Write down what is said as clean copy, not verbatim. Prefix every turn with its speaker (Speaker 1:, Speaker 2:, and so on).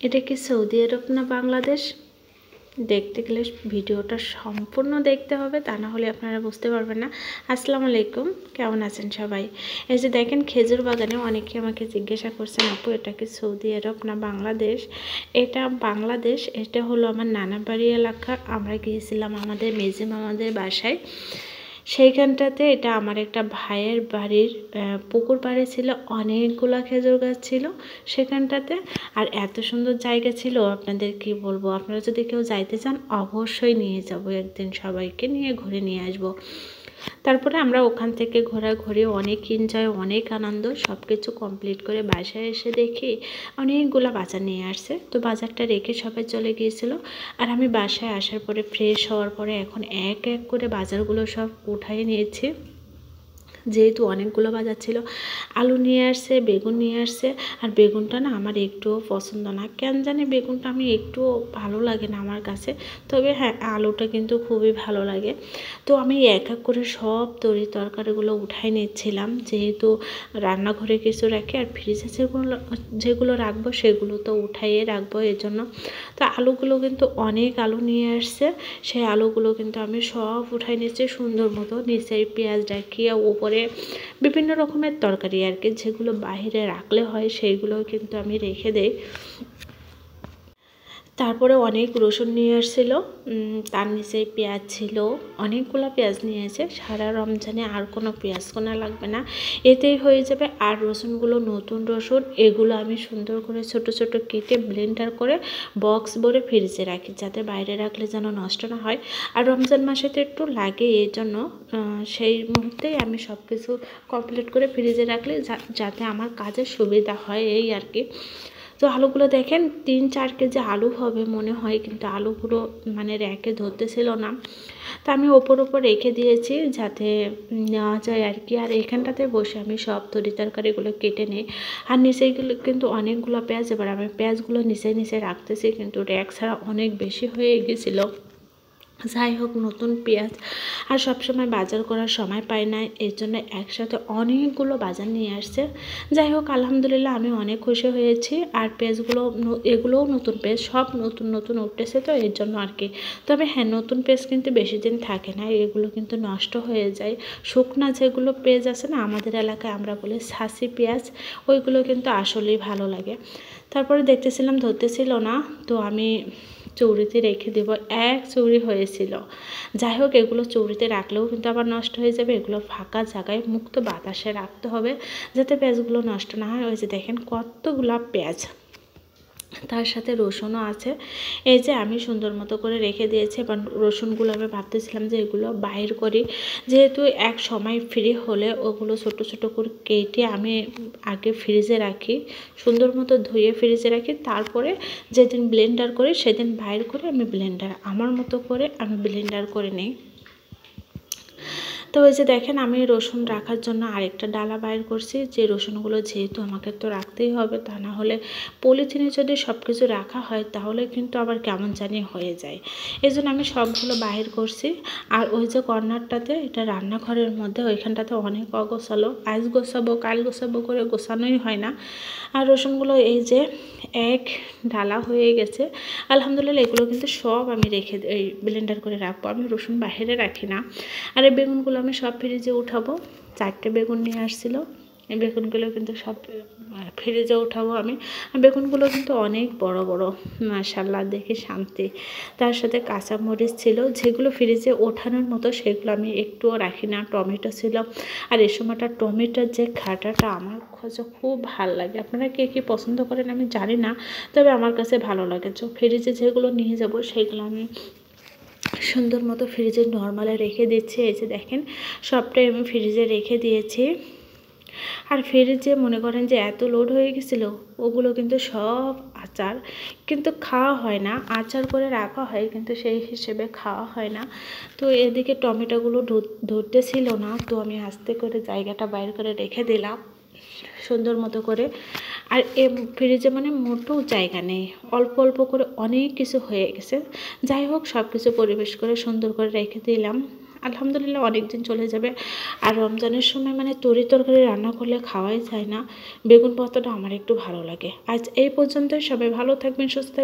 Speaker 1: এটা কি সৌদি আরব না বাংলাদেশ? দেখতে গেলে ভিডিওটা সম্পূর্ণ দেখতে হবে, তা না হলে আপনারা বুঝতে পারবেন না। আসসালামু আলাইকুম, কেমন আছেন সবাই? এই যে দেখেন খেজুর বাগানে অনেকে আমাকে জিজ্ঞাসা করছেন, আপু এটা কি সৌদি আরব না বাংলাদেশ? এটা বাংলাদেশ। এটা হলো আমার নানা বাড়ি এলাকা। আমরা গিয়েছিলাম আমাদের মেজে মামাদের বাসায়। সেইখানটাতে এটা আমার একটা ভাইয়ের বাড়ির পুকুর পাড়ে ছিল, অনেকগুলা খেজুর গাছ ছিল সেখানটাতে। আর এত সুন্দর জায়গা ছিল, আপনাদের কি বলবো। আপনারা যদি কেউ যাইতে চান অবশ্যই নিয়ে যাব, একদিন সবাইকে নিয়ে ঘুরে নিয়ে আসব। তারপরে আমরা ওখান থেকে ঘোরাঘুরি, অনেক এনজয়, অনেক আনন্দ, সব কিছু কমপ্লিট করে বাসায় এসে দেখি অনেকগুলো বাজার নিয়ে আসছে। তো বাজারটা রেখে সবাই চলে গিয়েছিল। আর আমি বাসায় আসার পরে ফ্রেশ হওয়ার পরে এখন এক এক করে বাজারগুলো সব উঠাই নিয়েছি, যেহেতু অনেকগুলো বাজার ছিল। আলু নিয়ে আসছে, বেগুন নিয়ে আসছে। আর বেগুনটা না আমার একটুও পছন্দ না, কেন জানি বেগুনটা আমি একটুও ভালো লাগে না আমার কাছে। তবে হ্যাঁ, আলুটা কিন্তু খুবই ভালো লাগে। তো আমি এক এক করে সব তরি তরকারিগুলো উঠাই নিচ্ছিলাম, যেহেতু রান্নাঘরে কিছু রাখি আর ফ্রিজে যেগুলো রাখবো সেগুলো তো উঠাইয়ে রাখবো এর জন্য। তো আলুগুলো কিন্তু অনেক আলু নিয়ে আসছে, সেই আলুগুলো কিন্তু আমি সব উঠাই নিচ্ছি সুন্দর মতো। নিচে পেঁয়াজ রাখিয়ে উপরে বিভিন্ন রকমের তরকারি আর কি, যেগুলো বাইরে রাখলে হয় সেইগুলো কিন্তু আমি রেখে দেই। তারপরে অনেক রসুন নিয়ে আসছিল, তার নিচে পেঁয়াজ ছিল, অনেকগুলো পেঁয়াজ নিয়ে এসে। সারা রমজানে আর কোনো পেঁয়াজ কোনা লাগবে না, এতেই হয়ে যাবে। আর রসুনগুলো নতুন রসুন, এগুলো আমি সুন্দর করে ছোট ছোট কেটে ব্লেন্ডার করে বক্স ভরে ফ্রিজে রাখি, যাতে বাইরে রাখলে যেন নষ্ট না হয়। আর রমজান মাসে তো একটু লাগে, এই জন্য সেই মুহূর্তেই আমি সব কিছু কমপ্লিট করে ফ্রিজে রাখলে যাতে আমার কাজে সুবিধা হয়, এই আর কি। তো আলুগুলো দেখেন 3-4 কেজি আলু হবে মনে হয়, কিন্তু আলুগুলো মানে র্যাকে ধরতেছিল না। তা আমি ওপর রেখে দিয়েছি যাতে নেওয়া যায় আর কি। আর এখানটাতে বসে আমি সব তরি তরকারিগুলো কেটে নিই। আর নিচেগুলো কিন্তু অনেকগুলো পেঁয়াজ, এবার আমি পেঁয়াজগুলো নিচে নিচে রাখতেছি, কিন্তু র্যাক ছাড়া অনেক বেশি হয়ে গেছিলো। যাই হোক, নতুন পেঁয়াজ আর সবসময় বাজার করার সময় পাই না, এর জন্য একসাথে অনেকগুলো বাজার নিয়ে আসছে। যাই হোক, আলহামদুলিল্লাহ আমি অনেক খুশি হয়েছি। আর পেঁয়াজগুলো এগুলোও নতুন পেঁয়াজ, সব নতুন নতুন উঠতেছে, তো এর জন্য আর কি। তবে হ্যাঁ, নতুন পেঁয়াজ কিন্তু বেশি দিন থাকে না, এগুলো কিন্তু নষ্ট হয়ে যায়। শুকনা যেগুলো পেঁয়াজ আছে না, আমাদের এলাকায় আমরা বলি ছাসি পেঁয়াজ, ওইগুলো কিন্তু আসলেই ভালো লাগে। তারপরে দেখতেছিলাম ধরতেছিল না, তো আমি চৌড়িতে রেখে দেব। এক চৌড়ি হয়েছিল। যাই হোক, এগুলো চৌড়িতে রাখলেও কিন্তু আবার নষ্ট হয়ে যাবে, এগুলো ফাঁকা জায়গায় মুক্ত বাতাসে রাখতে হবে যাতে পেঁয়াজগুলো নষ্ট না হয়। ওই যে দেখেন কতগুলা পেঁয়াজ, তার সাথে রসুনও আছে। এই যে আমি সুন্দর মতো করে রেখে দিয়েছি। এবার রসুনগুলো আমি ভাবতেছিলাম যে এগুলো বাইর করি, যেহেতু এক সময় ফ্রি হলে ওগুলো ছোট ছোট করে কেটে আমি আগে ফ্রিজে রাখি, সুন্দর মতো ধুয়ে ফ্রিজে রাখি। তারপরে যেদিন ব্লেন্ডার করি সেদিন বাইর করে আমি আমার মতো করে আমি ব্লেন্ডার করে নিই। তো ওই যে দেখেন আমি রসুন রাখার জন্য আরেকটা ডালা বাইর করছি, যে রসুনগুলো যেহেতু আমাকে তো রাখতেই হবে, তা না হলে পলিথিনে যদি সব কিছু রাখা হয় তাহলে কিন্তু আবার কেমন জানি হয়ে যায়। এই জন্য আমি সবগুলো বাইর করছি। আর ওই যে কর্নারটাতে, এটা রান্নাঘরের মধ্যে, ওইখানটাতে অনেক অগোছালো, আজ গোছাবো কাল গোছাবো করে গোছানোই হয় না। আর রসুনগুলো এই যে এক ডালা হয়ে গেছে। আলহামদুলিল্লাহ, এগুলো কিন্তু সব আমি রেখে এই ব্লেন্ডার করে রাখবো, আমি রসুন বাইরে রাখি না। আর এই বেগুনগুলো আমি সব ফ্রিজে উঠাবো। 4টে বেগুন নিয়ে আসছিল, এই বেগুনগুলো কিন্তু সব ফ্রিজে উঠাবো আমি। বেগুনগুলো কিন্তু অনেক বড় বড়, মাশাআল্লাহ, দেখে শান্তি। তার সাথে কাঁচামরিচ ছিল, যেগুলো ফ্রিজে ওঠানোর মতো, সেগুলো আমি একটুও রাখি না। টমেটো ছিল, আর এই সময়টা টমেটোর যে ঘাটাটা আমার কাছে খুব ভালো লাগে। আপনারা কে কী পছন্দ করেন আমি জানি না, তবে আমার কাছে ভালো লাগে। তো ফ্রিজে যেগুলো নিয়ে যাব সেগুলো আমি সুন্দর মতো ফ্রিজে নর্মালে রেখে দিচ্ছি। এই যে দেখেন সবটাই আমি ফ্রিজে রেখে দিয়েছি। আর ফ্রিজে মনে করেন যে এত লোড হয়ে গেছিলো, ওগুলো কিন্তু সব আচার, কিন্তু খাওয়া হয় না। আচার করে রাখা হয় কিন্তু সেই হিসেবে খাওয়া হয় না। তো এদিকে টমেটোগুলো ধরতেছিল না, তো আমি আস্তে করে জায়গাটা বাইর করে রেখে দিলাম সুন্দর মতো করে। আর এ ফ্রিজে মানে মোটেও জায়গা নেই, অল্প অল্প করে অনেক কিছু হয়ে গেছে। যাই হোক, সব কিছু পরিবেশ করে সুন্দর করে রেখে দিলাম। আলহামদুলিল্লাহ অনেক দিন চলে যাবে। আর রমজানের সময় মানে তরি তরকারি রান্না করলে খাওয়াই যায় না, বেগুন ভর্তাটা আমার একটু ভালো লাগে। আজ এই পর্যন্তই, সবাই ভালো থাকবেন, সুস্থ থাকবেন।